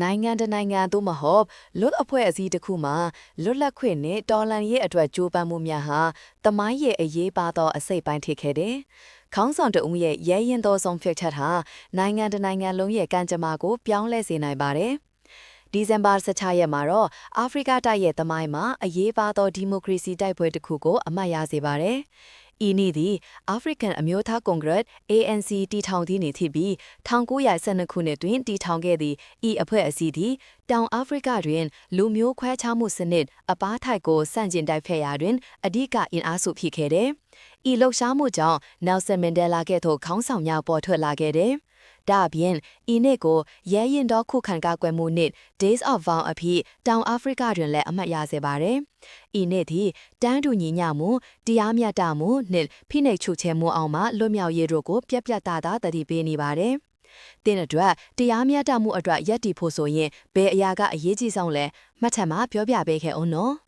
နိုင်ငံတနိုင်ငံသို့မဟုတ်လွတ်အဖွဲ့အစည်းတစ်ခုမှာလွတ်လပ်ခွင့်နဲ့တော်လှန်ရေးအတွက်ကြိုးပမ်းမှုများဟာတမိုင်းရဲ့အရေးပါသောအစိတ်ပိုင်းဖြစ်ခဲ့တယ်။ခေါင်းဆောင်တဦးရဲ့ရဲရင်သောဆုံးဖြတ်ချက်ဟာနိုင်ငံတနိုင်ငံလုံးရဲ့ကံကြမ္မာကိုပြောင်းလဲစေနိုင်ပါတယ်။ဒီဇင်ဘာ16ရက်မှာတော့အာဖရိကတိုက်ရဲ့တမိုင်းမှာအရေးပါသောဒီမိုကရေစီတိုက်ပွဲတစ်ခုကိုအမှတ်ရစေပါတယ်။ဤနေ့သည် African အမျိုးသားကွန်ဂရက် ANC တည်ထောင်သည့်နေ့ဖြစ်ပြီး1912ခုနှစ်တွင်တည်ထောင်ခဲ့သည့်ဤအဖွဲ့အစည်းသည်တောင်အာဖရိကတွင်လူမျိုးခွဲခြားမှုစနစ်အပါထိုက်ကိုစန့်ကျင်တိုက်ဖျက်ရာတွင်အဓိကအင်အားစုဖြစ်ခဲ့တယ်။ဤလှုပ်ရှားမှုကြောင့် Nelson Mandela ကဲ့သို့ခေါင်းဆောင်များပေါ်ထွက်လာခဲ့တယ်။ဒါအပြင်ဤနေ့ကိုရဲရင်တော်ခုခံကာကွယ်မှုနေ့ Days of Vow အဖြစ်တောင်အာဖရိကတွင်လည်းအမှတ်ရစေပါတယ်။ဤနေ့သည်တန်းတူညီမျှမှုတရားမျှတမှုနှင့်ဖိနှိပ်ချုပ်ချယ်မှုအောင်မှလွတ်မြောက်ရေးတို့ကိုပြတ်ပြတ်သားသားတည်ပေးနေပါတယ်။တင်းအတွက်တရားမျှတမှုအတွက်ယက်တီဖို့ဆိုရင်ဘယ်အရာကအရေးကြီးဆုံးလဲမှတ်ချက်မှာပြောပြပေးခဲ့အောင်နော်။